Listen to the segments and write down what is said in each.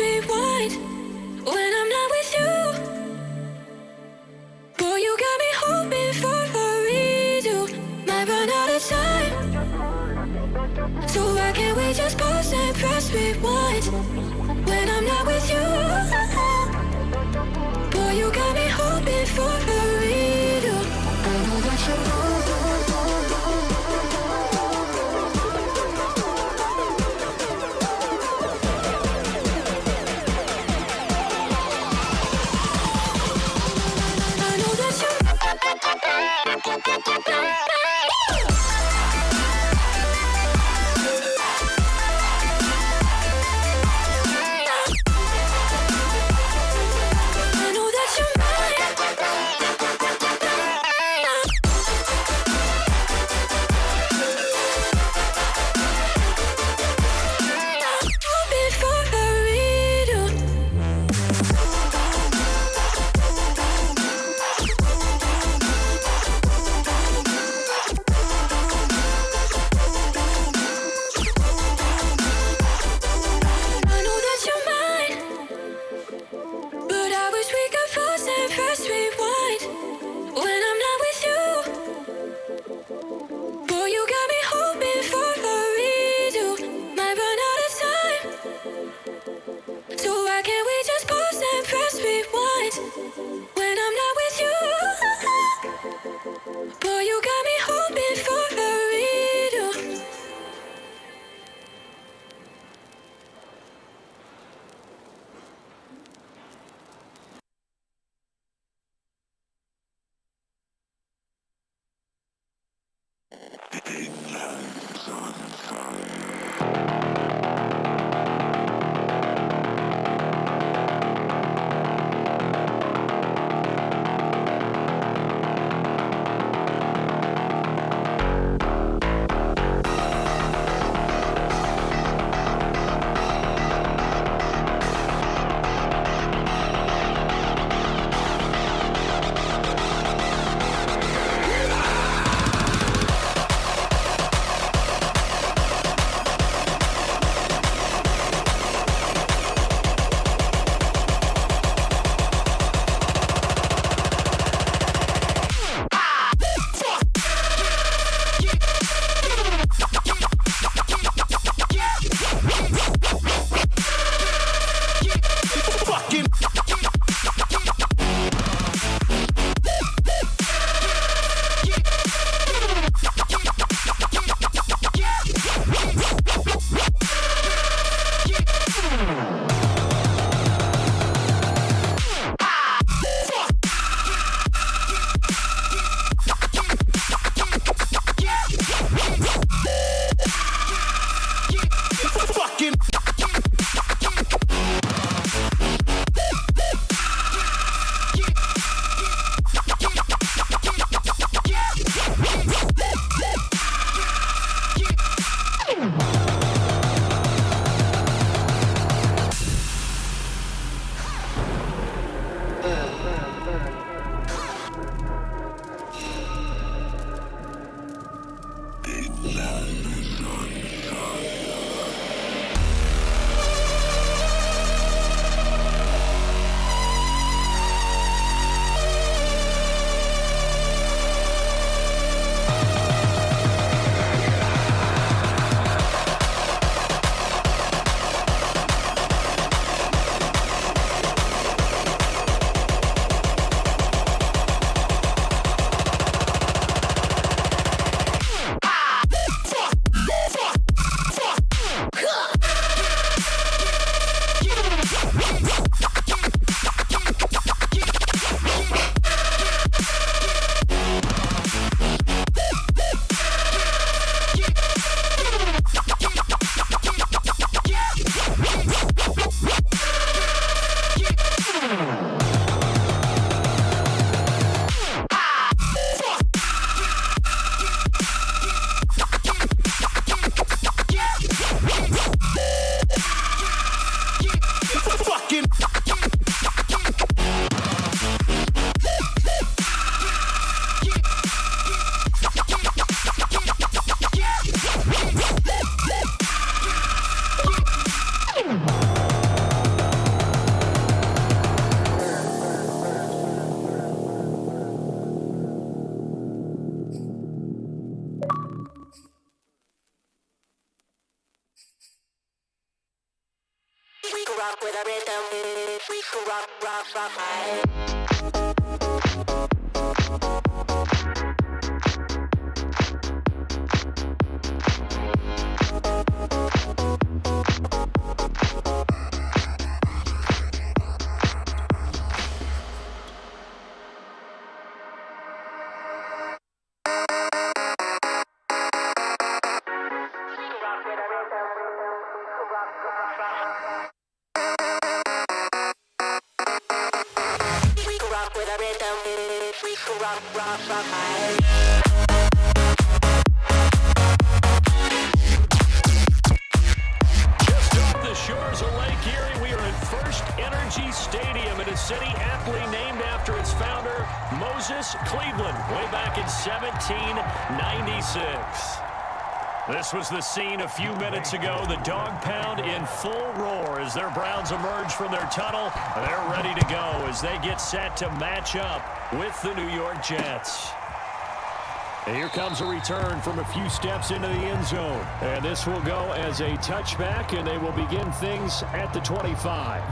rewind when I'm not with you. Boy, you got me hoping for a redo. Might run out of time, so why can't we just pause and press rewind when I'm not with you? Boy, you got me hoping for a redo. I know that you know. can rock with a rhythm. We can rock, rock, rock. Just off the shores of Lake Erie, we are at First Energy Stadium in a city aptly named after its founder, Moses Cleveland, way back in 1796. This was the scene a few minutes ago. The dog pound in full roar as their Browns emerge from their tunnel. They're ready to go as they get set to match up with the New York Jets. And here comes a return from a few steps into the end zone. And this will go as a touchback, and they will begin things at the 25.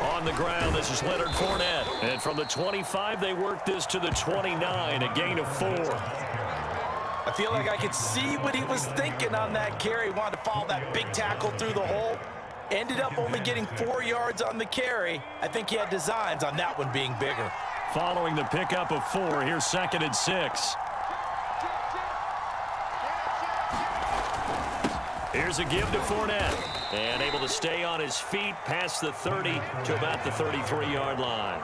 On the ground, this is Leonard Fournette. And from the 25, they work this to the 29, a gain of 4. I feel like I could see what he was thinking on that carry. Wanted to follow that big tackle through the hole. Ended up only getting 4 yards on the carry. I think he had designs on that one being bigger. Following the pickup of 4, here's 2nd and 6. Here's a give to Fournette. And able to stay on his feet past the 30 to about the 33-yard line.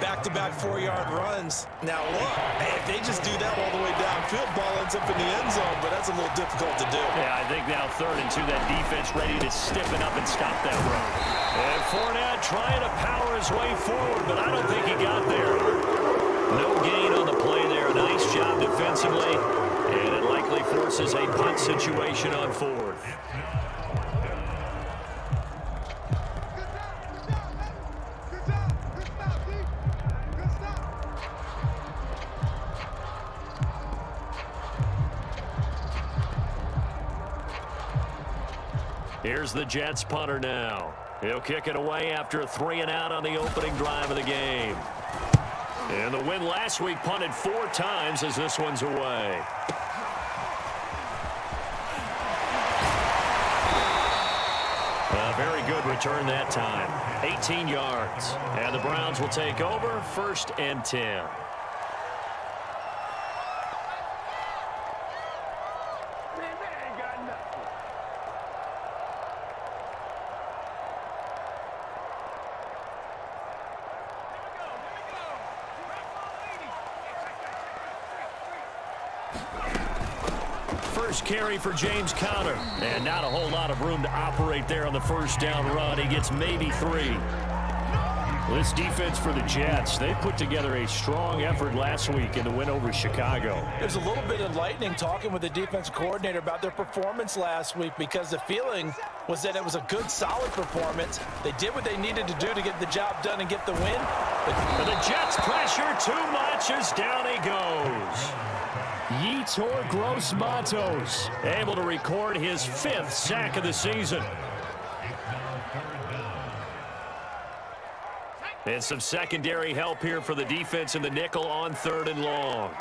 Back-to-back 4-yard runs. Now look, if they just do that all the way downfield, ball ends up in the end zone, but that's a little difficult to do. Yeah, I think now 3rd and 2, that defense ready to stiffen up and stop that run. And Fournette trying to power his way forward, but I don't think he got there. No gain on the play there. Nice job defensively, and it likely forces a punt situation on 4th. Here's the Jets punter now. He'll kick it away after a 3-and-out on the opening drive of the game. And the win last week punted 4 times as this one's away. A very good return that time. 18 yards. And the Browns will take over 1st and 10. First carry for James Conner, and not a whole lot of room to operate there on the first down run. He gets maybe 3. This defense for the Jets, they put together a strong effort last week in the win over Chicago. There's a little bit enlightening talking with the defensive coordinator about their performance last week, because the feeling was that it was a good, solid performance. They did what they needed to do to get the job done and get the win. But the Jets pressure too much as down he goes. Yetur Gross-Matos able to record his 5th sack of the season. And some secondary help here for the defense in the nickel on 3rd and long.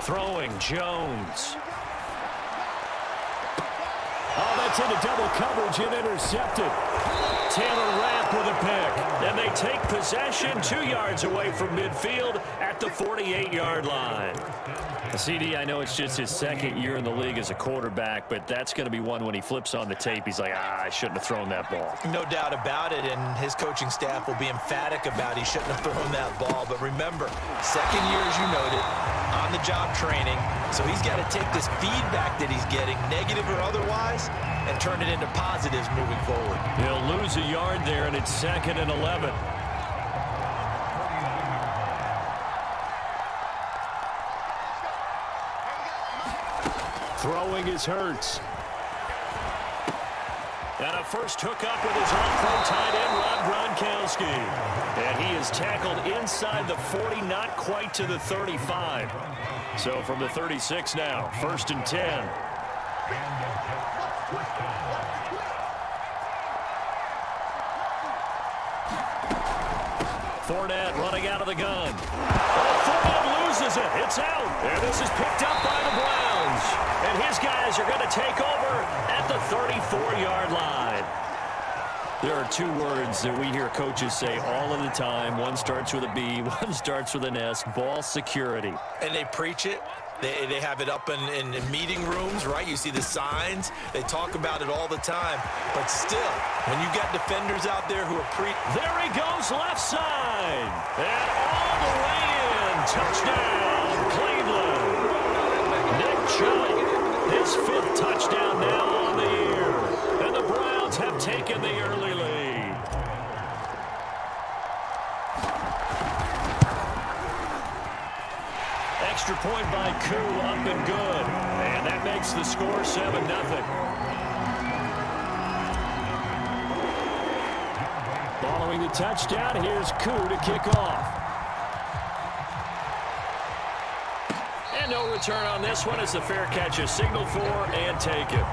Throwing Jones. Oh, that's into double coverage and intercepted. Taylor Rapp with a pick. And they take possession 2 yards away from midfield at the 48-yard line. CD, I know it's just his 2nd year in the league as a quarterback, but that's going to be one when he flips on the tape. He's like, I shouldn't have thrown that ball. No doubt about it, and his coaching staff will be emphatic about he shouldn't have thrown that ball. But remember, 2nd year, as you noted, on-the-job training. So he's got to take this feedback that he's getting, negative or otherwise, and turn it into positives moving forward. He'll lose a yard there, and it's 2nd and 11. Throwing is Hurts. And a first hookup with his all-pro tight end, Rob Gronkowski. And he is tackled inside the 40, not quite to the 35. So from the 36 now, 1st and 10. Fournette running out of the gun. Oh, Fournette loses it. It's out. And this is picked up by the Browns. And his guys are going to take over at the 34-yard line. There are two words that we hear coaches say all of the time. One starts with a B, one starts with an S, ball security. And they preach it. They have it up in meeting rooms, right? You see the signs. They talk about it all the time. But still, when you got defenders out there who are There he goes, left side. And all the way in. Touchdown, Cleveland. Nick Chubb, his 5th touchdown now on the year. And the Browns have taken the early lead. Extra point by Koo, up and good. And that makes the score 7-0. Following the touchdown, here's Koo to kick off. And no return on this one as the fair catch is signaled for and taken.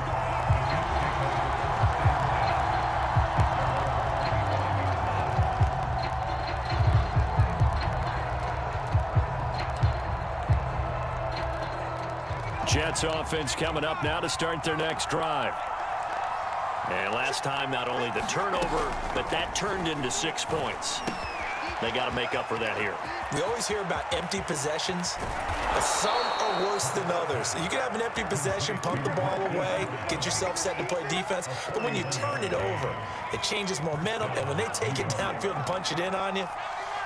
Jets offense coming up now to start their next drive. And last time, not only the turnover, but that turned into 6 points. They got to make up for that here. We always hear about empty possessions, but some are worse than others. You can have an empty possession, punt the ball away, get yourself set to play defense, but when you turn it over, it changes momentum, and when they take it downfield and punch it in on you,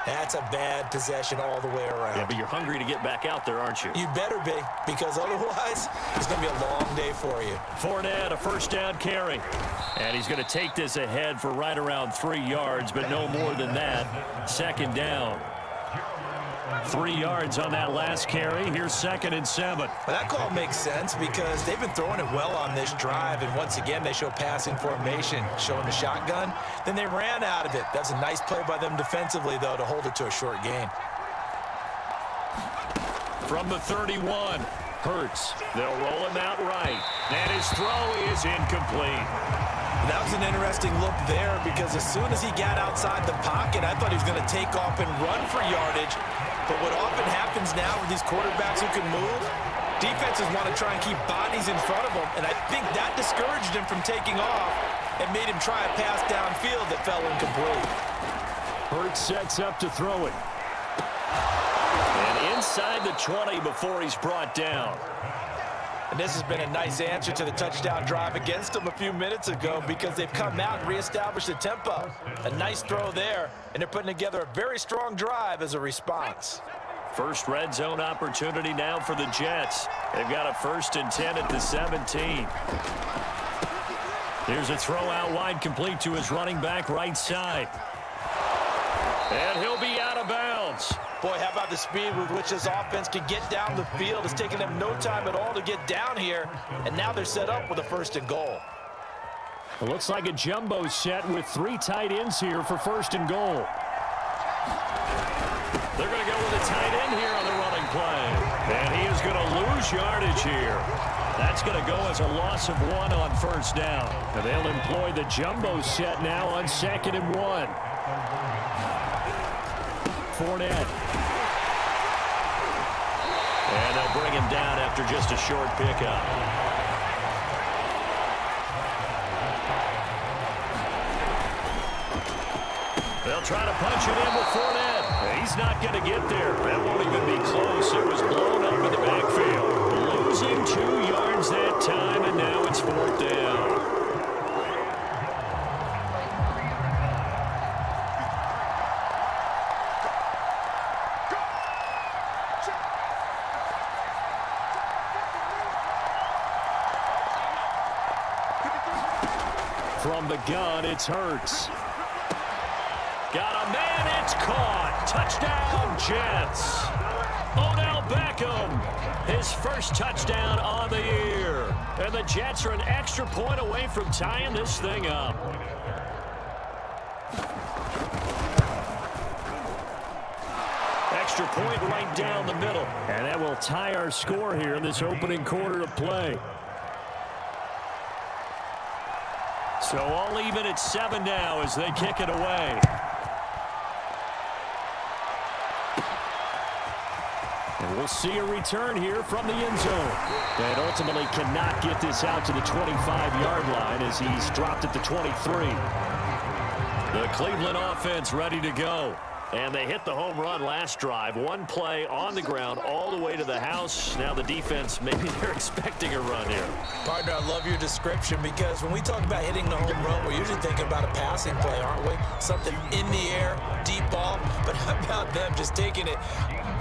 that's a bad possession all the way around. Yeah, but you're hungry to get back out there, aren't you? You better be, because otherwise, it's going to be a long day for you. Fournette, a first down carry. And he's going to take this ahead for right around 3 yards, but no more than that. 2nd down. 3 yards on that last carry. Here's 2nd and 7. Well, that call makes sense because they've been throwing it well on this drive, and once again, they show passing formation, showing the shotgun. Then they ran out of it. That's a nice play by them defensively, though, to hold it to a short gain. From the 31, Hurts. They'll roll him out right. And his throw is incomplete. That was an interesting look there because as soon as he got outside the pocket, I thought he was going to take off and run for yardage. But what often happens now with these quarterbacks who can move, defenses want to try and keep bodies in front of them, and I think that discouraged him from taking off and made him try a pass downfield that fell incomplete. Hurts sets up to throw it. And inside the 20 before he's brought down. And this has been a nice answer to the touchdown drive against them a few minutes ago because they've come out and reestablished the tempo. A nice throw there, and they're putting together a very strong drive as a response. First red zone opportunity now for the Jets. They've got a 1st and 10 at the 17. Here's a throw out wide, complete to his running back right side. And he'll be out of bounds. Boy, how about the speed with which this offense can get down the field? It's taken them no time at all to get down here, and now they're set up with a 1st and goal. It looks like a jumbo set with 3 tight ends here for 1st and goal. They're going to go with a tight end here on the running play. And he is going to lose yardage here. That's going to go as a loss of 1 on 1st down. And they'll employ the jumbo set now on 2nd and 1. Fournette. And they'll bring him down after just a short pickup. They'll try to punch it in with Fournette. He's not going to get there. That won't even be close. It was blown up in the backfield. Losing 2 yards that time, and now it's 4th down. From the gun, it's Hurts. Got a man, it's caught. Touchdown, Jets. Odell Beckham, his first touchdown on the year. And the Jets are an extra point away from tying this thing up. Extra point right down the middle. And that will tie our score here in this opening quarter of play. So all even at 7 now as they kick it away. And we'll see a return here from the end zone. And ultimately cannot get this out to the 25-yard line as he's dropped at the 23. The Cleveland offense ready to go. And they hit the home run last drive. One play on the ground all the way to the house. Now the defense, maybe they're expecting a run here. Partner, I love your description because when we talk about hitting the home run, we're usually thinking about a passing play, aren't we? Something in the air, deep ball. But how about them just taking it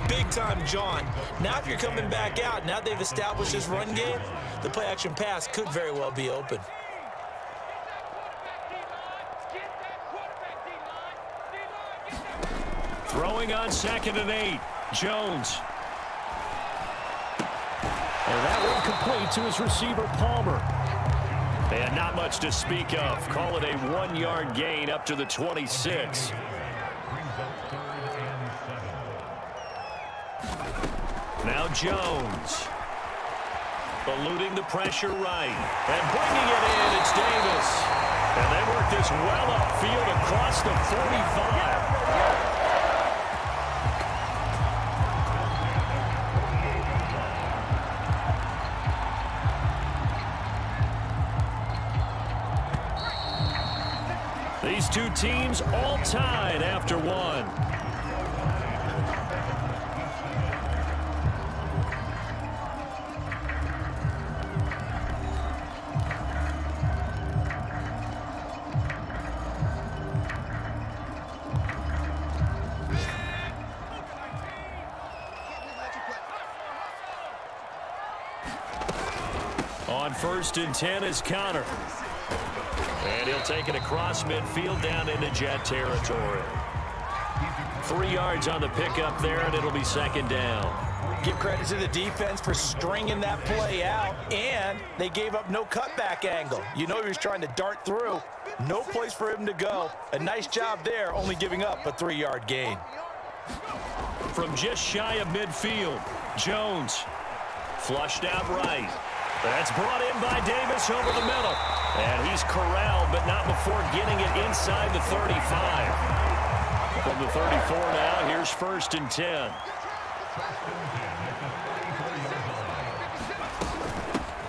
big-time John? Now if you're coming back out, now they've established this run game, the play-action pass could very well be open. Throwing on 2nd and 8. Jones. And that one complete to his receiver, Palmer. And not much to speak of. Call it a 1-yard gain up to the 26. Now Jones. Eluding the pressure right. And bringing it in, it's Davis. And they work this well upfield across the 45. These two teams all tied after one. On 1st and 10 is Connor. And he'll take it across midfield down into Jet territory. 3 yards on the pickup there, and it'll be 2nd down. Give credit to the defense for stringing that play out, and they gave up no cutback angle. You know he was trying to dart through. No place for him to go. A nice job there, only giving up a 3-yard gain. From just shy of midfield, Jones flushed out right. That's brought in by Davis over the middle. And he's corralled, but not before getting it inside the 35. From the 34 now, here's 1st and 10.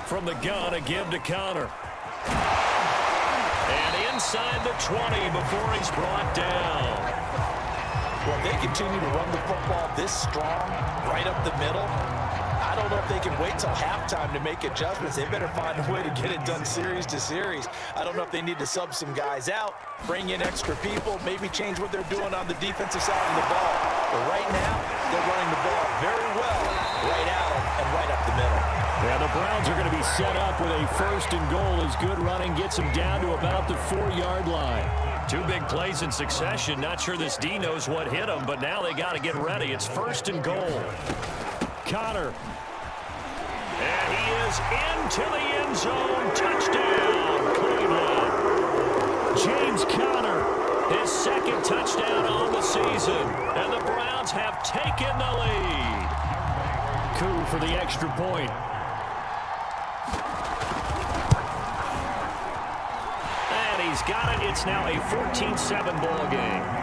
From the gun, a give to Connor. And inside the 20 before he's brought down. Well, they continue to run the football this strong, right up the middle. I don't know if they can wait till halftime to make adjustments. They better find a way to get it done series to series. I don't know if they need to sub some guys out, bring in extra people, maybe change what they're doing on the defensive side of the ball. But right now, they're running the ball very well, right out and right up the middle. Yeah, the Browns are going to be set up with a 1st and goal as good running gets them down to about the 4-yard line. 2 big plays in succession. Not sure this D knows what hit them, but now they got to get ready. It's 1st and goal. Connor. And he is into the end zone. Touchdown, Cleveland. James Conner, his 2nd touchdown on the season. And the Browns have taken the lead. Coup for the extra point. And he's got it. It's now a 14-7 ball game.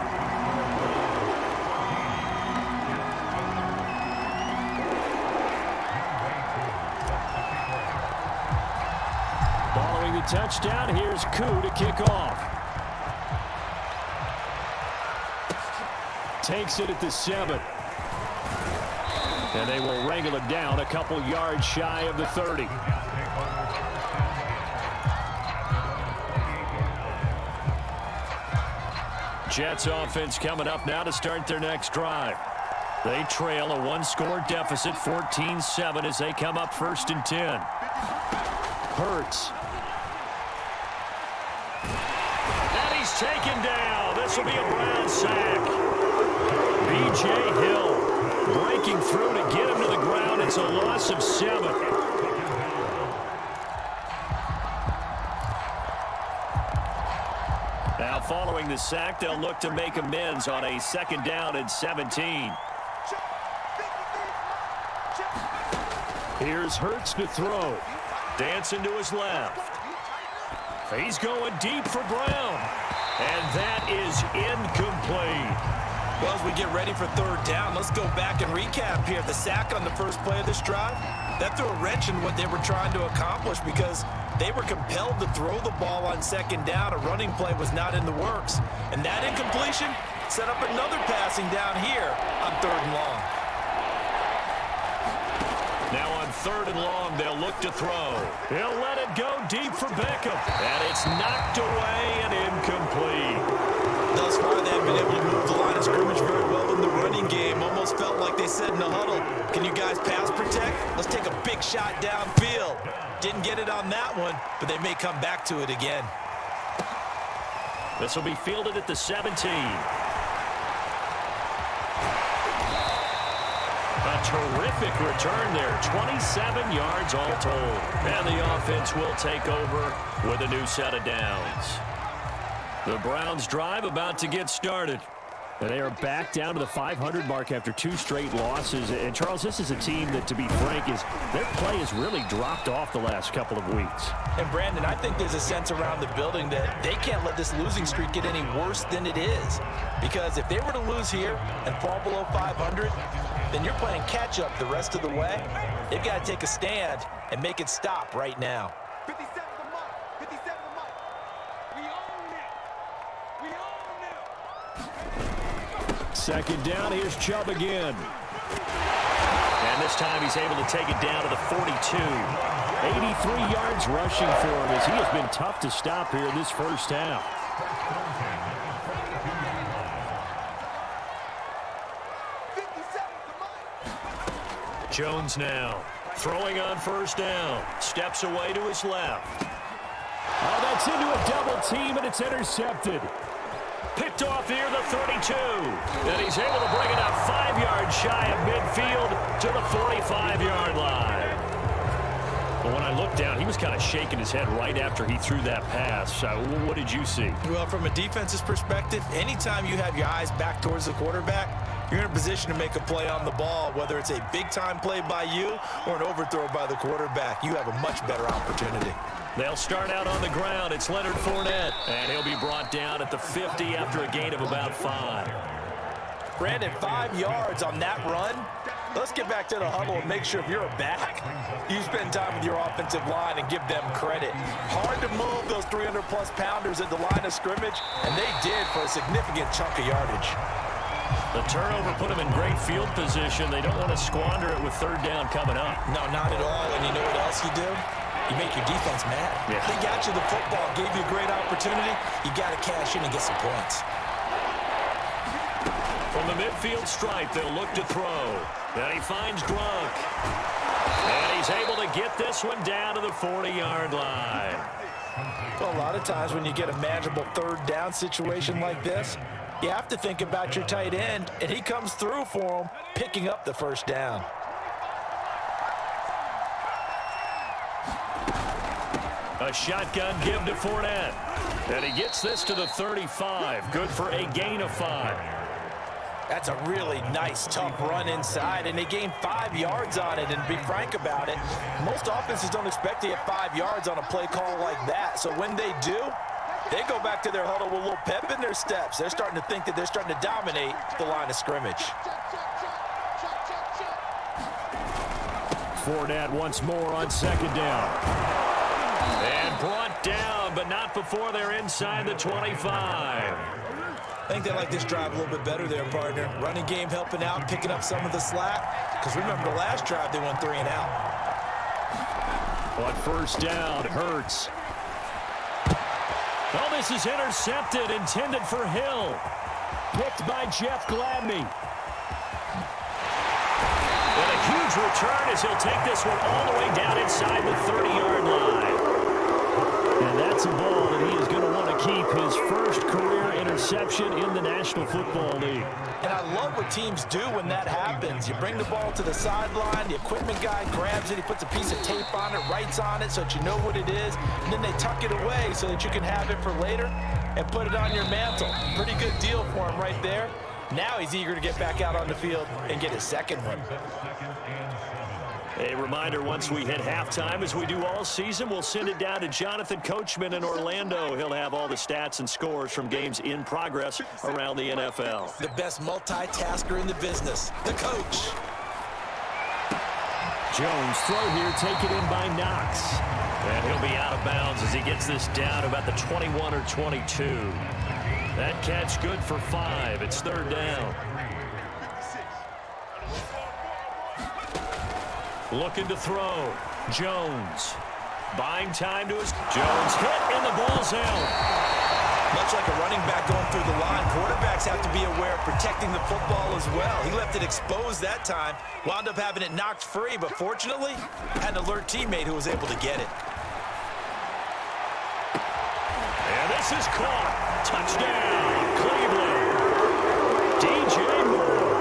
Touchdown. Here's Koo to kick off. Takes it at the 7. And they will wrangle it down a couple yards shy of the 30. Jets offense coming up now to start their next drive. They trail a 1-score deficit, 14-7, as they come up 1st and 10. Hurts. Taken down. This will be a Brown sack. B.J. Hill breaking through to get him to the ground. It's a loss of 7. Now following the sack, they'll look to make amends on a 2nd down and 17. Here's Hurts to throw. Dancing to his left. He's going deep for Brown. And that is incomplete. Well, as we get ready for 3rd down, let's go back and recap here. The sack on the first play of this drive, that threw a wrench in what they were trying to accomplish because they were compelled to throw the ball on 2nd down. A running play was not in the works. And that incompletion set up another passing down here on 3rd and long. Now on 3rd and long, they'll look to throw. He'll let it go deep for Beckham. And it's knocked away and incomplete. Thus far, they have been able to move the line of scrimmage very well in the running game. Almost felt like they said in the huddle, can you guys pass protect? Let's take a big shot downfield. Didn't get it on that one, but they may come back to it again. This will be fielded at the 17. A terrific return there. 27 yards all told. And the offense will take over with a new set of downs. The Browns drive about to get started. And they are back down to the 500 mark after 2 straight losses. And, Charles, this is a team that, to be frank, their play has really dropped off the last couple of weeks. And, Brandon, I think there's a sense around the building that they can't let this losing streak get any worse than it is. Because if they were to lose here and fall below 500, then you're playing catch-up the rest of the way. They've got to take a stand and make it stop right now. 57 to Mike. 57 to Mike. We own it. We own it. 2nd down, here's Chubb again. And this time he's able to take it down to the 42. 83 yards rushing for him as he has been tough to stop here in this first half. Jones now throwing on 1st down. Steps away to his left. Oh, that's into a double team, and it's intercepted. Picked off near the 32. And he's able to bring it up 5 yards shy of midfield to the 45-yard line. But when I looked down, he was kind of shaking his head right after he threw that pass. What did you see? Well, from a defense's perspective, anytime you have your eyes back towards the quarterback, you're in a position to make a play on the ball, whether it's a big-time play by you or an overthrow by the quarterback. You have a much better opportunity. They'll start out on the ground. It's Leonard Fournette, and he'll be brought down at the 50 after a gain of about 5. Brandon, 5 yards on that run. Let's get back to the huddle and make sure if you're a back, you spend time with your offensive line and give them credit. Hard to move those 300-plus pounders at the line of scrimmage, and they did for a significant chunk of yardage. The turnover put them in great field position. They don't want to squander it with 3rd down coming up. No, not at all. And you know what else you do? You make your defense mad. Yeah. They got you the football, gave you a great opportunity. You got to cash in and get some points. From the midfield stripe, they'll look to throw. Then he finds Gronk. And he's able to get this one down to the 40-yard line. Well, a lot of times when you get a manageable 3rd down situation like this, you have to think about your tight end, and he comes through for him, picking up the 1st down. A shotgun give to Fournette. And he gets this to the 35. Good for a gain of 5. That's a really nice, tough run inside, and they gained 5 yards on it. And to be frank about it, most offenses don't expect to get 5 yards on a play call like that. So when they do, they go back to their huddle with a little pep in their steps. They're starting to think that they're starting to dominate the line of scrimmage. Fournette once more on 2nd down. And brought down, but not before they're inside the 25. I think they like this drive a little bit better there, partner. Running game helping out, picking up some of the slack. Because remember, the last drive, they went 3 and out. On 1st down, Hurts. Oh, this is intercepted, intended for Hill. Picked by Jeff Gladney. And a huge return as he'll take this one all the way down inside the 30-yard line. And that's a ball that he is going to want to keep, his first career interception in the National Football League. And I love what teams do when that happens. You bring the ball to the sideline, the equipment guy grabs it, he puts a piece of tape on it, writes on it so that you know what it is, and then they tuck it away so that you can have it for later and put it on your mantle. Pretty good deal for him right there. Now he's eager to get back out on the field and get his second one. A reminder, once we hit halftime, as we do all season, we'll send it down to Jonathan Coachman in Orlando. He'll have all the stats and scores from games in progress around the NFL. The best multitasker in the business, the coach. Jones throw here, taken in by Knox. And he'll be out of bounds as he gets this down about the 21 or 22. That catch good for 5. It's third down. Looking to throw. Jones. Buying time to his... Jones hit and the ball's out. Much like a running back going through the line, quarterbacks have to be aware of protecting the football as well. He left it exposed that time, wound up having it knocked free, but fortunately, had an alert teammate who was able to get it. And this is caught. Touchdown, Cleveland. DJ Moore,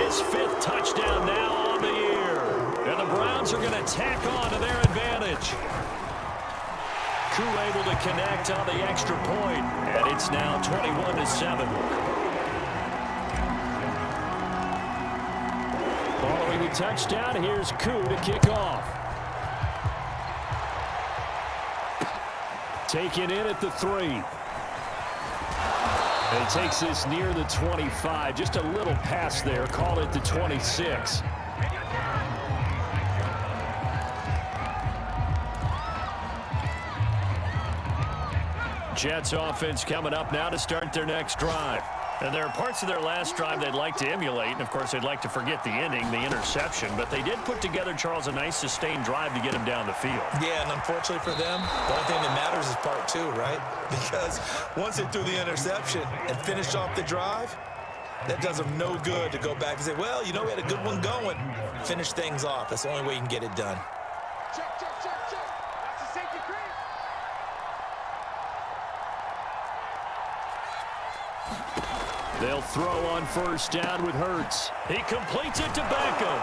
his 5th touchdown now on the year. And the Browns are going to tack on to their advantage. Koo able to connect on the extra point, and it's now 21-7. Following the touchdown, here's Koo to kick off. Taken in at the 3. And he takes this near the 25. Just a little pass there. Call it the 26. Jets offense coming up now to start their next drive. And there are parts of their last drive they'd like to emulate. And, of course, they'd like to forget the ending, the interception. But they did put together, Charles, a nice sustained drive to get him down the field. Yeah, and unfortunately for them, the only thing that matters is part 2, right? Because once they threw the interception and finished off the drive, that does them no good to go back and say, well, you know, we had a good one going. Finish things off. That's the only way you can get it done. Check, check, check, check. That's a safety crease. They'll throw on first down with Hurts. He completes it to Beckham.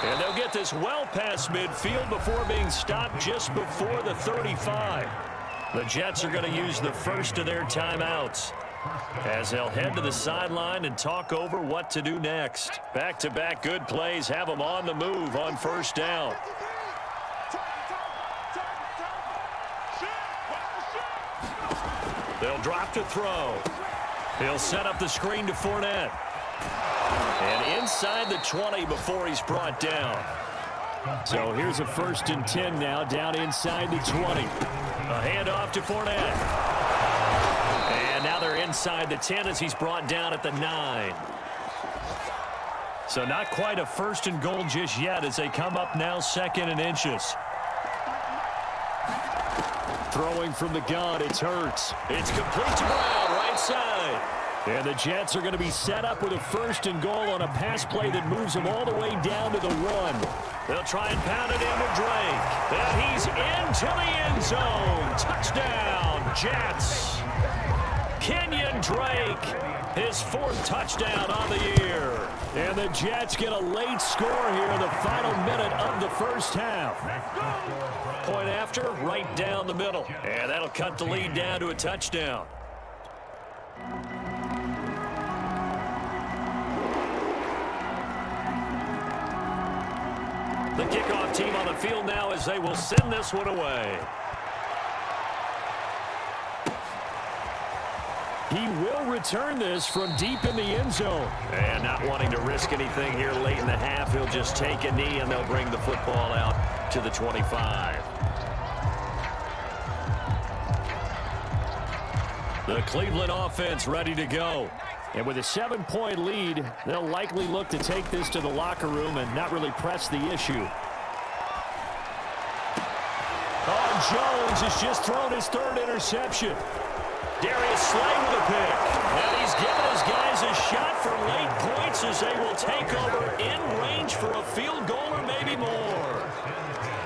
And they'll get this well past midfield before being stopped just before the 35. The Jets are going to use the first of their timeouts as they'll head to the sideline and talk over what to do next. Back-to-back good plays have them on the move on first down. They'll drop to throw. He'll set up the screen to Fournette. And inside the 20 before he's brought down. So here's a 1st and 10 now, down inside the 20. A handoff to Fournette. And now they're inside the 10 as he's brought down at the 9. So not quite a 1st and goal just yet as they come up now 2nd and inches. Throwing from the gun, it's Hurts. It's complete to Brown, right side. And the Jets are going to be set up with a 1st and goal on a pass play that moves them all the way down to the 1. They'll try and pound it in with Drake. And he's into the end zone. Touchdown, Jets. Kenyon Drake, his 4th touchdown on the year. And the Jets get a late score here in the final minute of the first half. Point after, right down the middle. And that'll cut the lead down to a touchdown. The kickoff team on the field now as they will send this one away. He will return this from deep in the end zone. And not wanting to risk anything here late in the half, he'll just take a knee and they'll bring the football out to the 25. The Cleveland offense ready to go. And with a 7-point lead, they'll likely look to take this to the locker room and not really press the issue. Oh, Jones has just thrown his 3rd interception. Darius Slay with a pick. And he's given his guys a shot for late points as they will take over in range for a field goal or maybe more.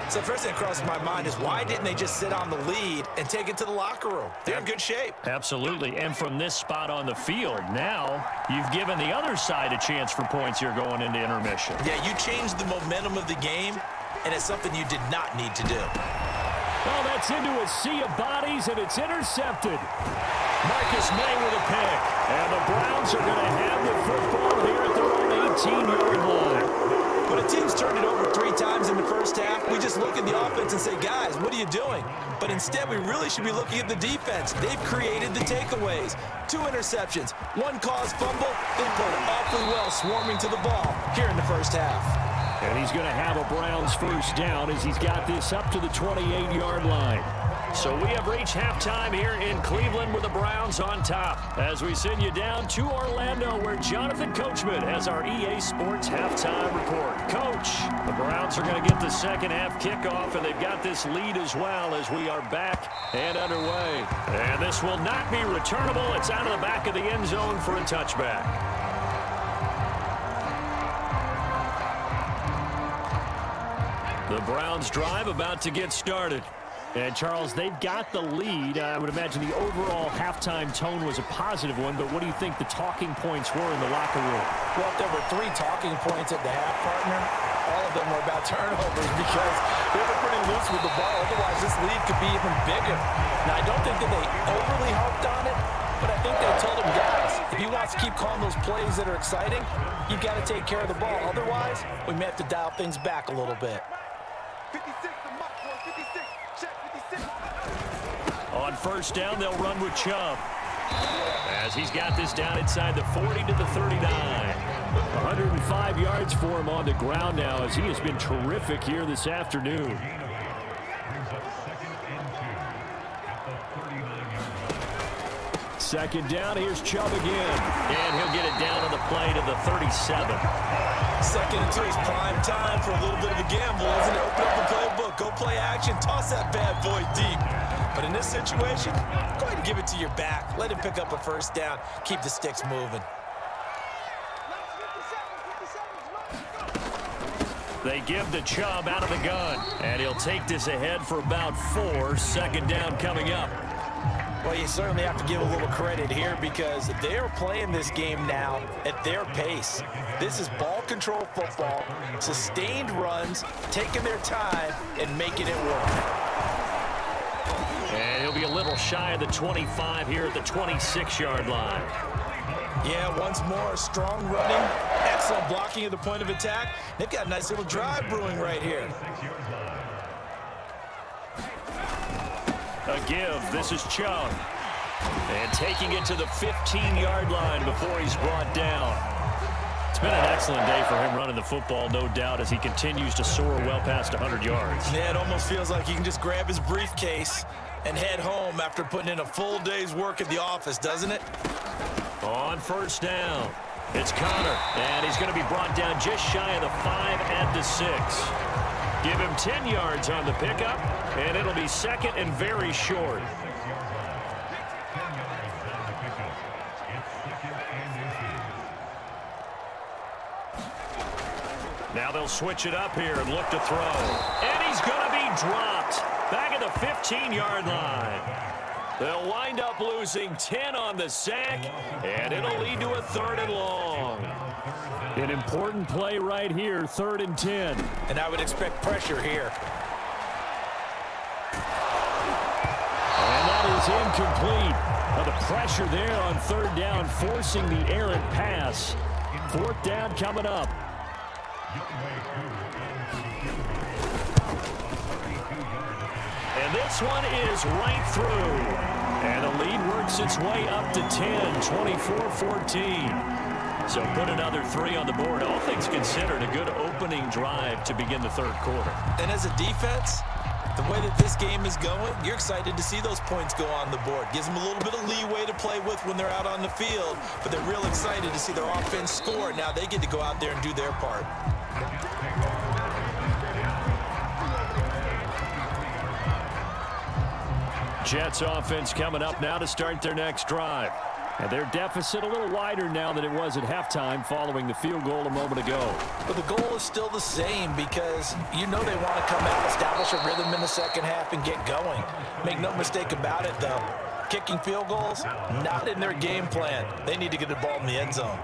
So the first thing that crosses my mind is why didn't they just sit on the lead and take it to the locker room? They're in good shape. Absolutely. And from this spot on the field, now you've given the other side a chance for points here going into intermission. Yeah, you changed the momentum of the game, and it's something you did not need to do. Well, that's into a sea of bodies, and it's intercepted. Marcus May with a pick. And the Browns are going to have the football here at their own 18-yard line. When a team's turned it over 3 times in the first half, we just look at the offense and say, guys, what are you doing? But instead, we really should be looking at the defense. They've created the takeaways. 2 interceptions, 1 caused fumble. They played awfully well swarming to the ball here in the first half. And he's going to have a Browns first down as he's got this up to the 28-yard line. So we have reached halftime here in Cleveland with the Browns on top. As we send you down to Orlando where Jonathan Coachman has our EA Sports halftime report. Coach, the Browns are going to get the second half kickoff, and they've got this lead as well as we are back and underway. And this will not be returnable. It's out of the back of the end zone for a touchback. The Browns drive about to get started. And, Charles, they've got the lead. I would imagine the overall halftime tone was a positive one, but what do you think the talking points were in the locker room? Well, if there were 3 talking points at the half, partner, all of them were about turnovers because they were pretty loose with the ball. Otherwise, this lead could be even bigger. Now, I don't think that they overly harped on it, but I think they told him, guys, if he wants to keep calling those plays that are exciting, you've got to take care of the ball. Otherwise, we may have to dial things back a little bit. 56 to Mike, 56. Check 56. On first down, they'll run with Chubb. As he's got this down inside the 40 to the 39. 105 yards for him on the ground now as he has been terrific here this afternoon. Second down, here's Chubb again. And he'll get it down on the play to the 37. Second and 2 is prime time for a little bit of a gamble, isn't it? Open up the playbook, go play action, toss that bad boy deep. But in this situation, go ahead and give it to your back. Let him pick up a first down, keep the sticks moving. They give the Chubb out of the gun. And he'll take this ahead for about 4. Second down coming up. Well, you certainly have to give a little credit here because they are playing this game now at their pace. This is ball control football, sustained runs, taking their time and making it work. And he'll be a little shy of the 25 here at the 26-yard line. Yeah, once more, strong running, excellent blocking at the point of attack. They've got a nice little drive brewing right here. A give. This is Chubb. And taking it to the 15-yard line before he's brought down. It's been an excellent day for him running the football, no doubt, as he continues to soar well past 100 yards. Yeah, it almost feels like he can just grab his briefcase and head home after putting in a full day's work at the office, doesn't it? On first down, it's Connor, and he's going to be brought down just shy of the 5 at the 6. Give him 10 yards on the pickup, and it'll be second and very short. Now they'll switch it up here and look to throw. And he's going to be dropped back at the 15-yard line. They'll wind up losing 10 on the sack, and it'll lead to a 3rd and long. An important play right here, 3rd and 10. And I would expect pressure here. And that is incomplete. Now the pressure there on 3rd down, forcing the errant pass. 4th down coming up. And this one is right through. And the lead works its way up to 10, 24-14. So put another 3 on the board. All things considered, a good opening drive to begin the 3rd quarter. And as a defense, the way that this game is going, you're excited to see those points go on the board. Gives them a little bit of leeway to play with when they're out on the field, but they're real excited to see their offense score. Now they get to go out there and do their part. Jets offense coming up now to start their next drive. And their deficit a little wider now than it was at halftime following the field goal a moment ago. But the goal is still the same because you know they want to come out, establish a rhythm in the second half, and get going. Make no mistake about it, though. Kicking field goals, not in their game plan. They need to get the ball in the end zone.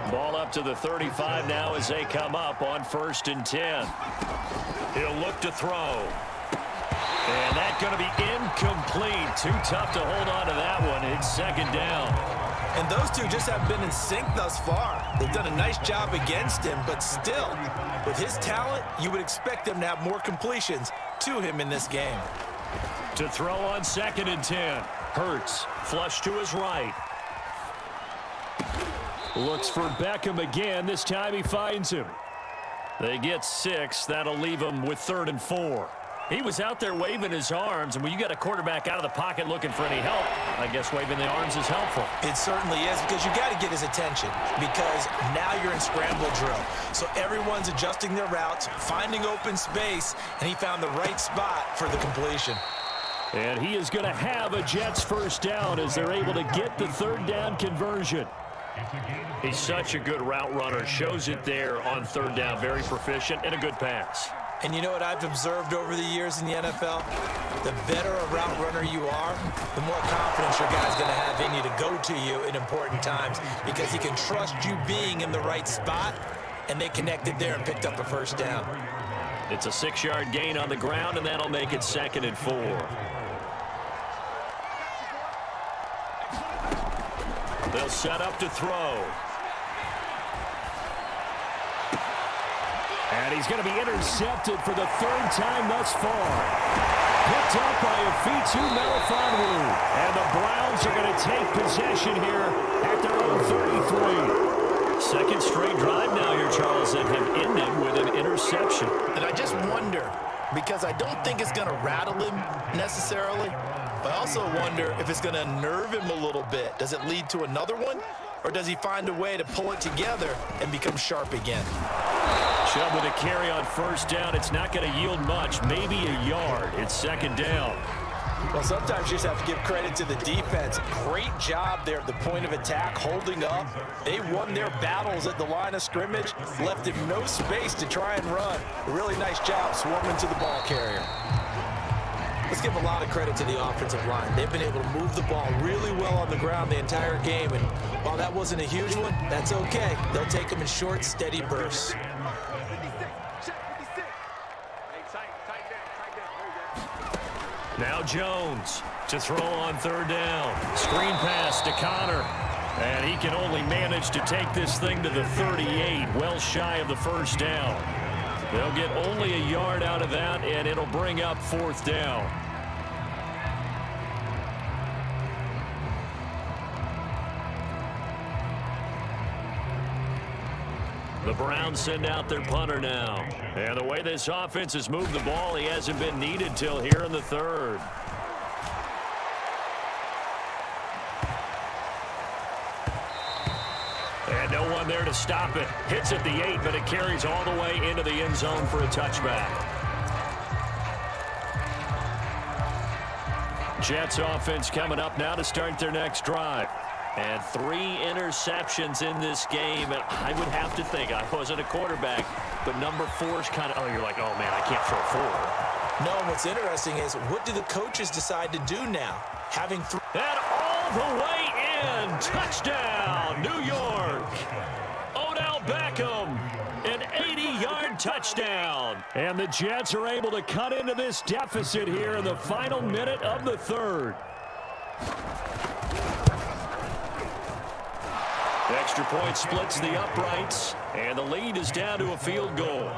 Ball up to the 35 now as they come up on 1st and 10. He'll look to throw. And that's going to be incomplete. Too tough to hold on to that one. It's 2nd down. And those two just haven't been in sync thus far. They've done a nice job against him, but still, with his talent, you would expect them to have more completions to him in this game. To throw on 2nd and 10. Hurts, flush to his right. Looks for Beckham again. This time he finds him. They get 6. That'll leave him with 3rd and 4. He was out there waving his arms, and when you got a quarterback out of the pocket looking for any help, I guess waving the arms is helpful. It certainly is, because you got to get his attention, because now you're in scramble drill. So everyone's adjusting their routes, finding open space, and he found the right spot for the completion. And he is going to have a Jets 1st down as they're able to get the 3rd down conversion. He's such a good route runner. Shows it there on 3rd down. Very proficient and a good pass. And you know what I've observed over the years in the NFL? The better a route runner you are, the more confidence your guy's going to have in you to go to you in important times, because he can trust you being in the right spot, and they connected there and picked up a 1st down. It's a 6-yard gain on the ground, and that'll make it 2nd and 4. They'll set up to throw. And he's going to be intercepted for the 3rd time thus far. Picked up by Afitu Melifonwu. And the Browns are going to take possession here at their own 33. 2nd straight drive now here, Charles, and have ended with an interception. And I just wonder, because I don't think it's going to rattle him necessarily, but I also wonder if it's going to nerve him a little bit. Does it lead to another one? Or does he find a way to pull it together and become sharp again? Chubb with a carry on 1st down. It's not going to yield much, maybe a yard. It's 2nd down. Well, sometimes you just have to give credit to the defense. Great job there at the point of attack, holding up. They won their battles at the line of scrimmage, left him no space to try and run. A really nice job swarming to the ball carrier. Let's give a lot of credit to the offensive line. They've been able to move the ball really well on the ground the entire game, and while that wasn't a huge one, that's okay. They'll take them in short, steady bursts. Now Jones to throw on 3rd down. Screen pass to Connor. And he can only manage to take this thing to the 38, well shy of the 1st down. They'll get only a yard out of that, and it'll bring up 4th down. The Browns send out their punter now. And the way this offense has moved the ball, he hasn't been needed till here in the 3rd. And no one there to stop it. Hits at the 8, but it carries all the way into the end zone for a touchback. Jets offense coming up now to start their next drive. And 3 interceptions in this game. And I would have to think, I wasn't a quarterback, but number 4 is kind of, oh, you're like, oh, man, I can't throw 4. No, what's interesting is, what do the coaches decide to do now? Having and all the way in. Touchdown, New York. Odell Beckham, an 80-yard touchdown. And the Jets are able to cut into this deficit here in the final minute of the 3rd. Extra point splits the uprights, and the lead is down to a field goal.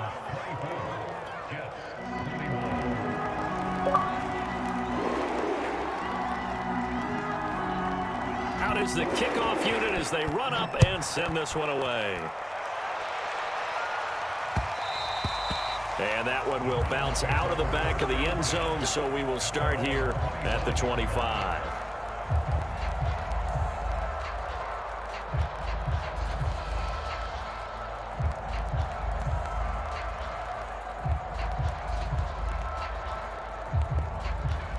Out is the kickoff unit as they run up and send this one away. And that one will bounce out of the back of the end zone, so we will start here at the 25.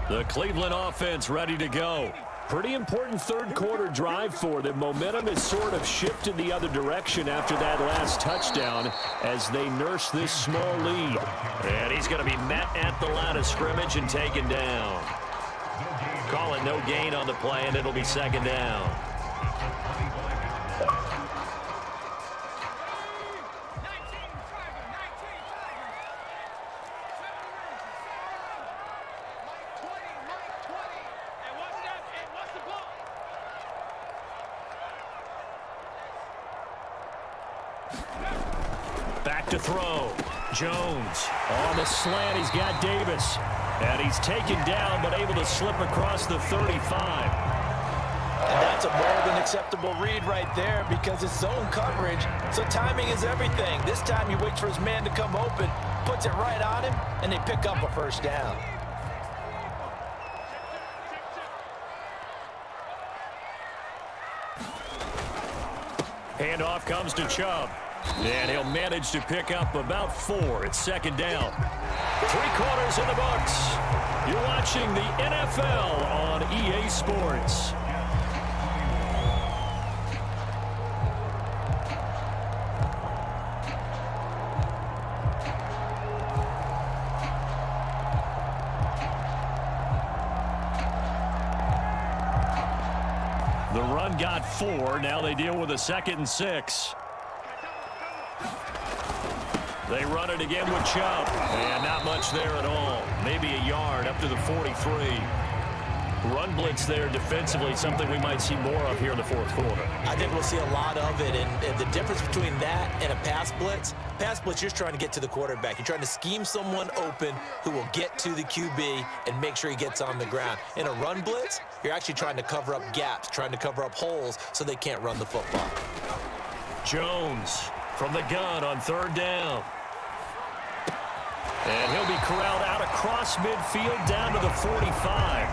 The Cleveland offense ready to go. Pretty important third quarter drive for them. Momentum has sort of shifted the other direction after that last touchdown as they nurse this small lead. And he's going to be met at the line of scrimmage and taken down. Call it no gain on the play, and it'll be second down. Back to throw. Jones on the slant. He's got Davis. And he's taken down but able to slip across the 35. And that's a more than acceptable read right there because it's zone coverage, so timing is everything. This time he waits for his man to come open, puts it right on him, and they pick up a first down. Handoff comes to Chubb. And he'll manage to pick up about 4. It's second down. 3 quarters in the books. You're watching the NFL on EA Sports. The run got 4. Now they deal with a 2nd and 6. They run it again with Chubb. And not much there at all. Maybe a yard up to the 43. Run blitz there defensively, something we might see more of here in the fourth quarter. I think we'll see a lot of it. And the difference between that and a pass blitz, you're just trying to get to the quarterback. You're trying to scheme someone open who will get to the QB and make sure he gets on the ground. In a run blitz, you're actually trying to cover up gaps, trying to cover up holes so they can't run the football. Jones from the gun on 3rd down. And he'll be corralled out across midfield down to the 45.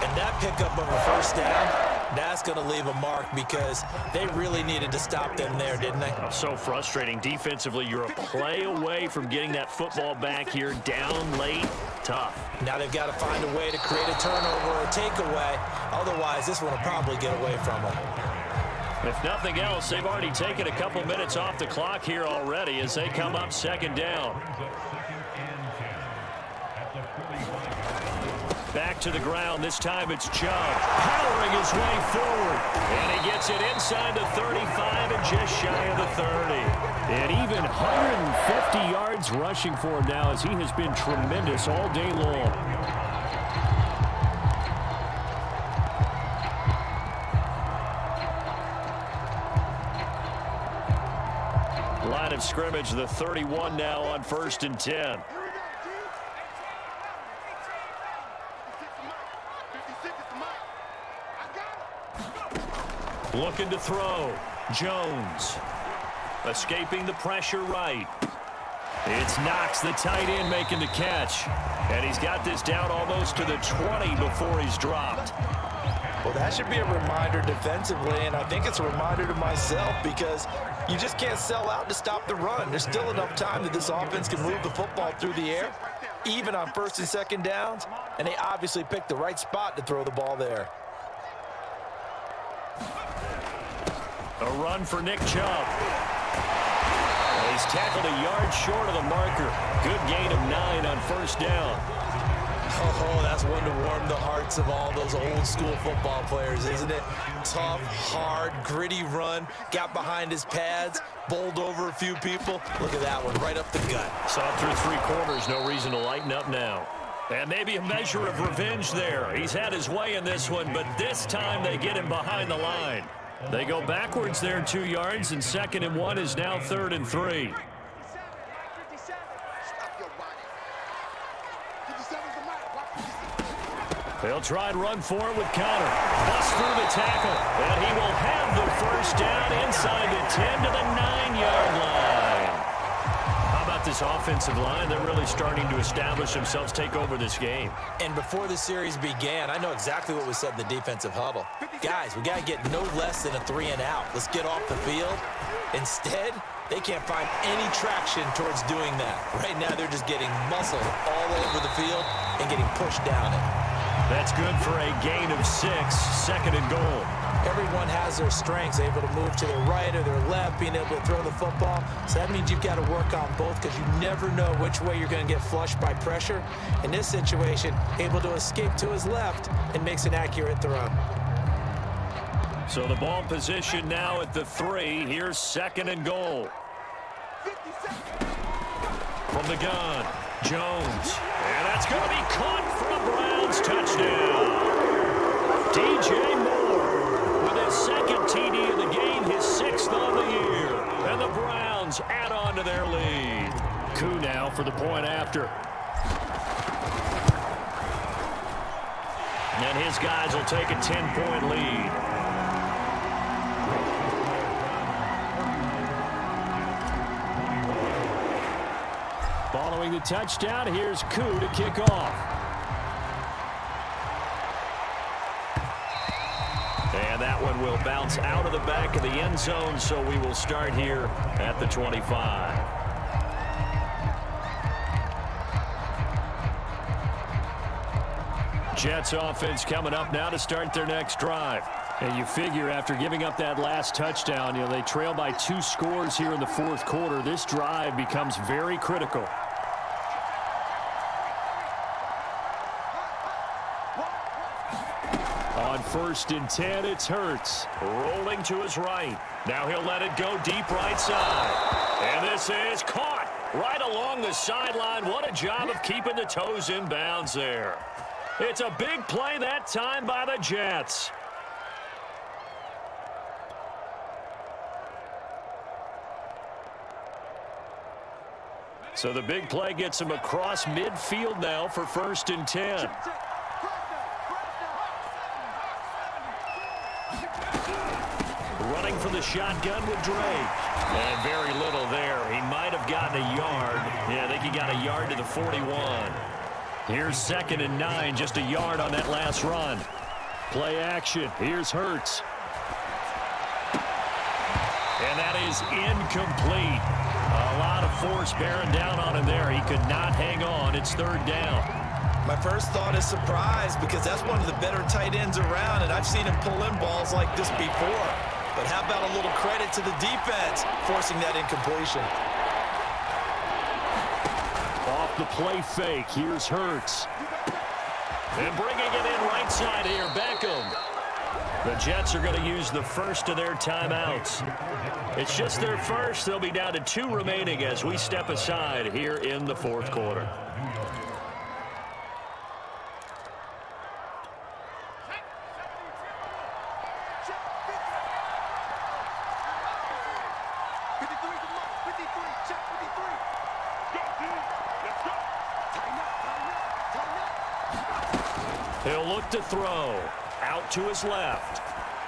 And that pickup of a first down, that's going to leave a mark because they really needed to stop them there, didn't they? So frustrating. Defensively, you're a play away from getting that football back here down late. Tough. Now they've got to find a way to create a turnover or a takeaway. Otherwise, this one will probably get away from them. If nothing else, they've already taken a couple minutes off the clock here already as they come up second down. Back to the ground. This time it's Chubb powering his way forward. And he gets it inside the 35 and just shy of the 30. And even 150 yards rushing for him now as he has been tremendous all day long. Line of scrimmage, the 31 now on 1st and 10. Looking to throw. Jones. Escaping the pressure right. It's Knox, the tight end, making the catch. And he's got this down almost to the 20 before he's dropped. Well, that should be a reminder defensively, and I think it's a reminder to myself because you just can't sell out to stop the run. There's still enough time that this offense can move the football through the air, even on 1st and 2nd downs, and they obviously picked the right spot to throw the ball there. A run for Nick Chubb. He's tackled a yard short of the marker. Good gain of 9 on 1st down. Oh, that's one to warm the hearts of all those old school football players, isn't it? Tough, hard, gritty run. Got behind his pads, bowled over a few people. Look at that one, right up the gut. Saw through 3 quarters, no reason to lighten up now. And maybe a measure of revenge there. He's had his way in this one, but this time they get him behind the line. They go backwards there 2 yards, and 2nd and 1 is now 3rd and 3. They'll try and run for it with Connor. Bust through the tackle, and he will have the first down inside the 10 to the 9-yard line. How about this offensive line? They're really starting to establish themselves, take over this game. And before the series began, I know exactly what was said in the defensive huddle. Guys, we got to get no less than a 3 and out. Let's get off the field. Instead, they can't find any traction towards doing that. Right now, they're just getting muscled all over the field and getting pushed down it. That's good for a gain of 6, 2nd and goal. Everyone has their strengths, able to move to their right or their left, being able to throw the football. So that means you've got to work on both because you never know which way you're going to get flushed by pressure. In this situation, able to escape to his left and makes an accurate throw. So the ball position now at the 3. Here's 2nd and goal. From the gun, Jones. And that's going to be caught for a Browns touchdown. DJ Moore with his 2nd TD of the game, his 6th on the year. And the Browns add on to their lead. Koo now for the point after. And his guys will take a 10-point lead. Following the touchdown, here's Koo to kick off. And that one will bounce out of the back of the end zone, so we will start here at the 25. Jets offense coming up now to start their next drive. And you figure after giving up that last touchdown, they trail by 2 scores here in the 4th quarter. This drive becomes very critical. On 1st and 10, it's Hurts. Rolling to his right. Now he'll let it go deep right side. And this is caught right along the sideline. What a job of keeping the toes in bounds there. It's a big play that time by the Jets. So the big play gets him across midfield now for 1st and 10. Running for the shotgun with Drake. And very little there. He might have gotten a yard. Yeah, I think he got a yard to the 41. Here's 2nd and 9, just a yard on that last run. Play action. Here's Hurts. And that is incomplete. A lot of force bearing down on him there. He could not hang on. It's 3rd down. My first thought is surprise because that's one of the better tight ends around, and I've seen him pull in balls like this before. But how about a little credit to the defense forcing that incompletion? Off the play fake, here's Hurts. And bringing it in right side here, Beckham. The Jets are going to use the first of their timeouts. It's just their first. They'll be down to 2 remaining as we step aside here in the 4th quarter. He'll look to throw. Out to his left.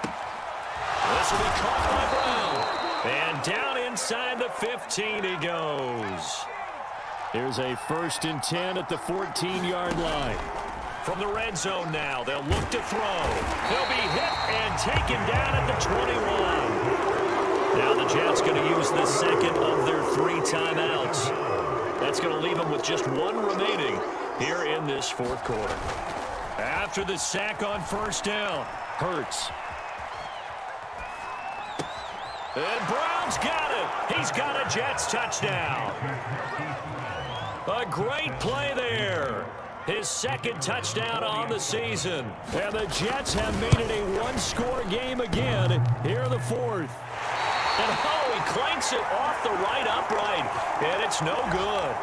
This will be caught by Brown. And down inside the 15 he goes. Here's a 1st and 10 at the 14-yard line. From the red zone now, they'll look to throw. He'll be hit and taken down at the 21. Now the Jets going to use the 2nd of their 3 timeouts. That's going to leave them with just 1 remaining here in this 4th quarter. After the sack on 1st down, Hurts. And Brown's got it. He's got a Jets touchdown. A great play there. His 2nd touchdown on the season. And the Jets have made it a 1-score game again here in the 4th. And he clanks it off the right upright. And it's no good.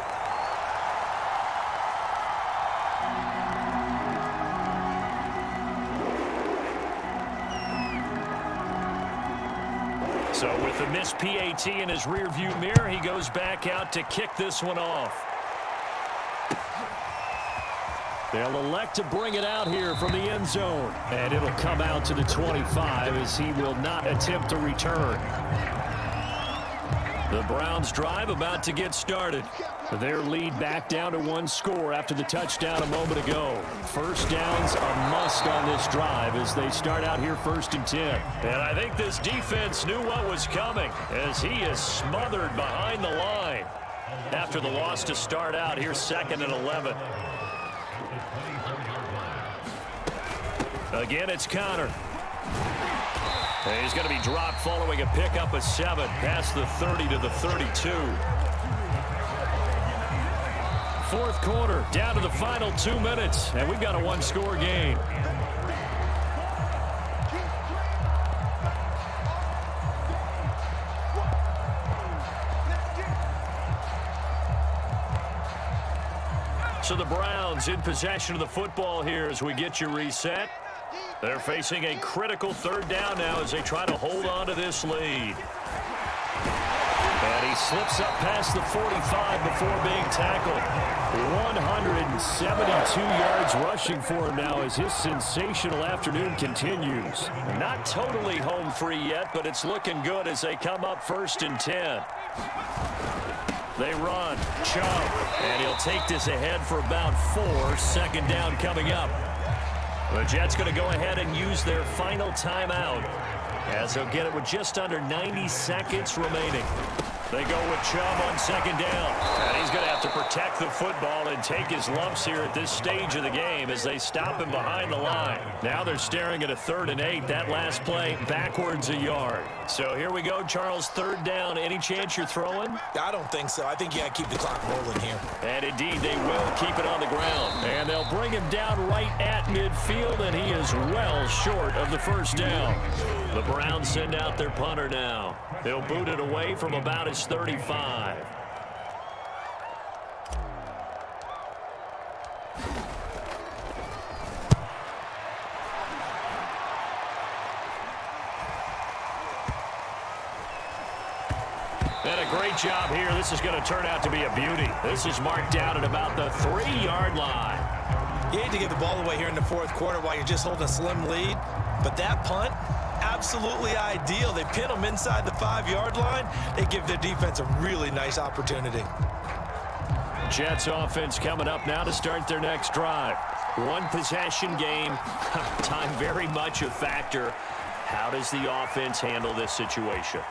So with the missed PAT in his rearview mirror, he goes back out to kick this one off. They'll elect to bring it out here from the end zone. And it'll come out to the 25 as he will not attempt to return. The Browns drive about to get started. Their lead back down to 1 score after the touchdown a moment ago. 1st down's a must on this drive as they start out here 1st and 10. And I think this defense knew what was coming as he is smothered behind the line. After the loss to start out, here's 2nd and 11. Again, it's Connor. And he's going to be dropped following a pickup of 7 past the 30 to the 32. Fourth quarter, down to the final 2 minutes, and we've got a one-score game. So the Browns in possession of the football here as we get you reset. They're facing a critical third down now as they try to hold on to this lead. And he slips up past the 45 before being tackled. 172 yards rushing for him now as his sensational afternoon continues. Not totally home free yet, but it's looking good as they come up 1st and 10. They run, Chubb, and he'll take this ahead for about 4. 2nd down coming up. The Jets going to go ahead and use their final timeout as they'll get it with just under 90 seconds remaining. They go with Chubb on 2nd down. And he's going to have to protect the football and take his lumps here at this stage of the game as they stop him behind the line. Now they're staring at a 3rd and 8. That last play backwards a yard. So here we go, Charles, 3rd down. Any chance you're throwing? I don't think so. I think you got to keep the clock rolling here. And indeed, they will keep it on the ground. And they'll bring him down right at midfield, and he is well short of the 1st down. The Browns send out their punter now. They'll boot it away from about his 35. And a great job here. This is going to turn out to be a beauty. This is marked out at about the 3-yard line. You hate to give the ball away here in the 4th quarter while you're just holding a slim lead, but that punt, absolutely ideal. They pin them inside the 5-yard line. They give their defense a really nice opportunity. Jets offense coming up now to start their next drive. One possession game. Time very much a factor. How does the offense handle this situation?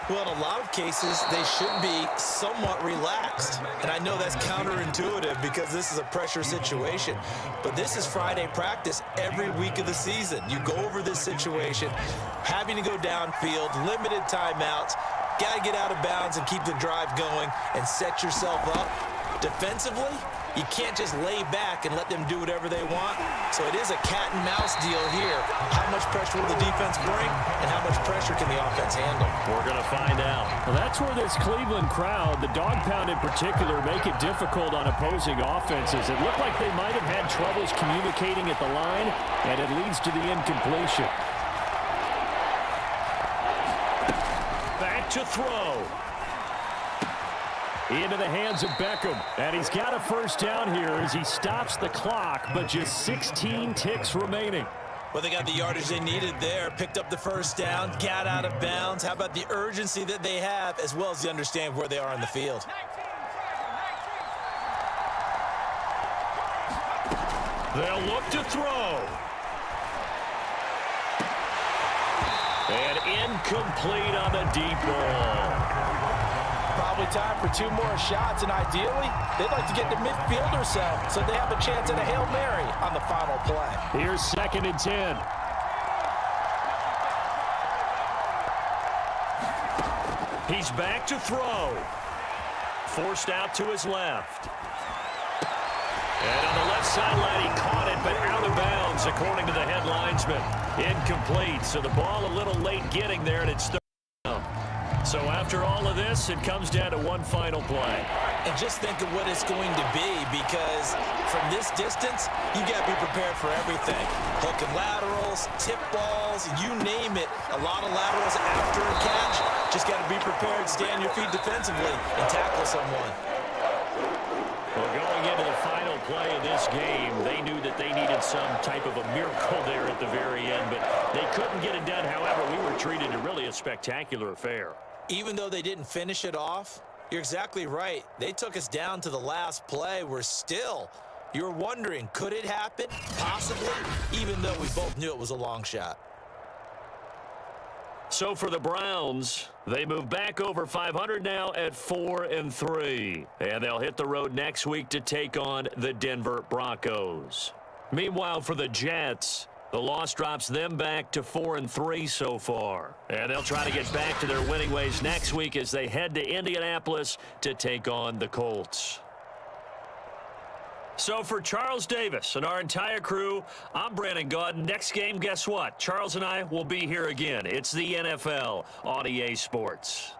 Well, in a lot of cases, they should be somewhat relaxed. And I know that's counterintuitive because this is a pressure situation. But this is Friday practice every week of the season. You go over this situation, having to go downfield, limited timeouts, got to get out of bounds and keep the drive going and set yourself up. Defensively, you can't just lay back and let them do whatever they want. So it is a cat and mouse deal here. How much pressure will the defense bring and how much pressure can the offense handle? We're going to find out. Well, that's where this Cleveland crowd, the dog pound in particular, make it difficult on opposing offenses. It looked like they might have had troubles communicating at the line, and it leads to the incompletion. Back to throw. Into the hands of Beckham. And he's got a 1st down here as he stops the clock, but just 16 ticks remaining. Well, they got the yardage they needed there, picked up the 1st down, got out of bounds. How about the urgency that they have, as well as the understand where they are on the field? They'll look to throw. And incomplete on the deep ball. Probably time for 2 more shots, and ideally, they'd like to get the midfield or so they have a chance at a Hail Mary on the final play. Here's 2nd and 10. He's back to throw. Forced out to his left. And on the left sideline, he caught it, but out of bounds, according to the head linesman. Incomplete, so the ball a little late getting there, and it's 3rd down. So after all of this, it comes down to one final play. And just think of what it's going to be, because from this distance, you got to be prepared for everything. Hook and laterals, tip balls, you name it. A lot of laterals after a catch. Just got to be prepared, stay on your feet defensively, and tackle someone. Well, going into the final play of this game, they knew that they needed some type of a miracle there at the very end, but they couldn't get it done. However, we were treated to really a spectacular affair. Even though they didn't finish it off, you're exactly right. They took us down to the last play. We're still, you're wondering, could it happen? Possibly, even though we both knew it was a long shot. So for the Browns, they move back over 500 now at 4-3. And they'll hit the road next week to take on the Denver Broncos. Meanwhile, for the Jets, The loss drops them back to 4-3 so far. And they'll try to get back to their winning ways next week as they head to Indianapolis to take on the Colts. So for Charles Davis and our entire crew, I'm Brandon Gaudin. Next game, guess what? Charles and I will be here again. It's the NFL on EA Sports.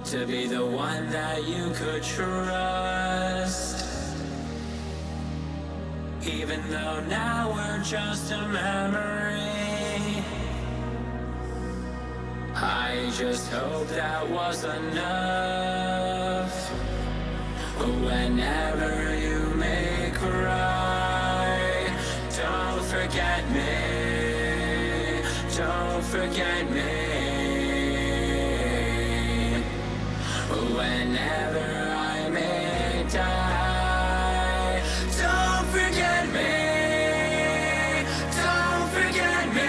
To be the one that you could trust, even though now we're just a memory. I just hope that was enough. Whenever you make right, don't forget me, don't forget me. Whenever I may die, don't forget me, don't forget me.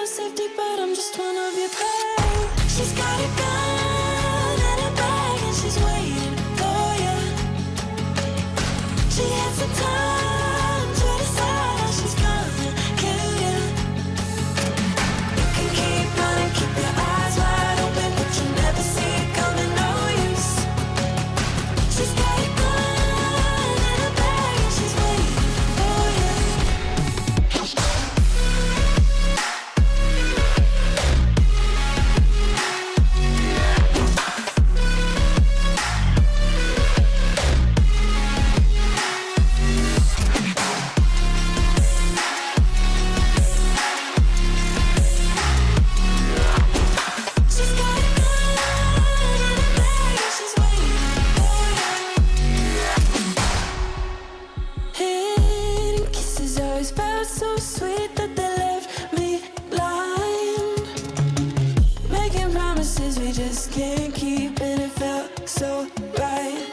safety, but I'm just one of your prey. She's got a gun and a bag, and she's waiting for you. She has the time to decide how she's gonna kill you. You can keep running, keep your eyes wide open, but you never see it coming, no use. She's got a gun and a bag, and she's waiting for you. She's got a gun and a bag, and she's waiting for you. Hidden kisses always felt so sweet that they left me blind. Making promises we just can't keep, and it felt so right.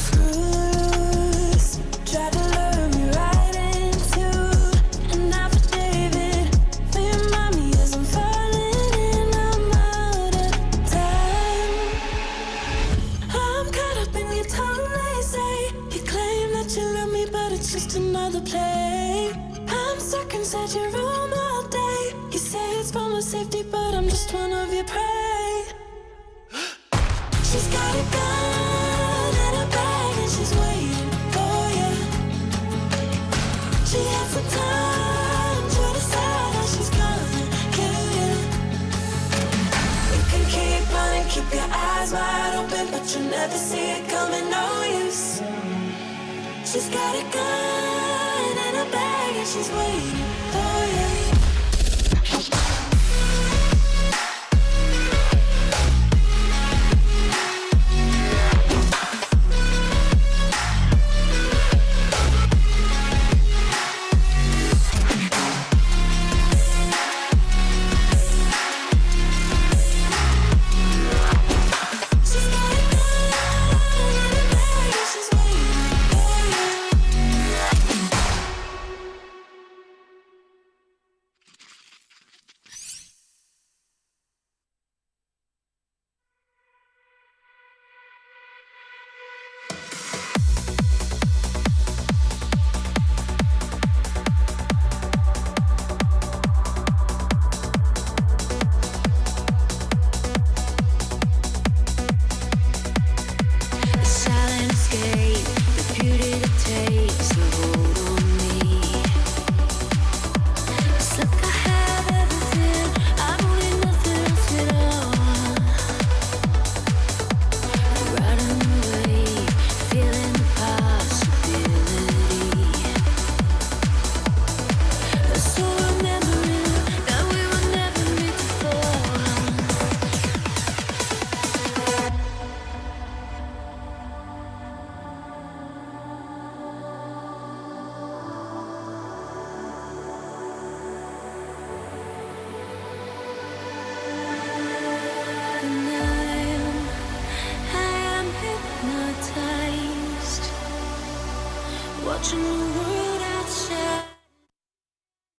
Screws tried to lure me right into an affidavit. Remind me as I'm falling and I'm out of time. I'm caught up in your tongue, they say. You claim that you love me, but it's just another play. I'm stuck inside your room all day. You say it's for my safety, but I'm just one of your prey. She's got a gun and a bag, and she's waiting for you. She has the time to decide how she's gonna kill you. You can keep running, keep your eyes wide open, but you never see it coming, no use. She's got a gun and a bag, and she's waiting for you. She's got a gun and a bag, and she's waiting for you. The silent escape, the beauty that takes a hold on me. It's like I have everything, I don't need nothing else at all. Riding away, feeling the possibility. So remembering that we were never meant to fall. And I am hypnotized, watching the world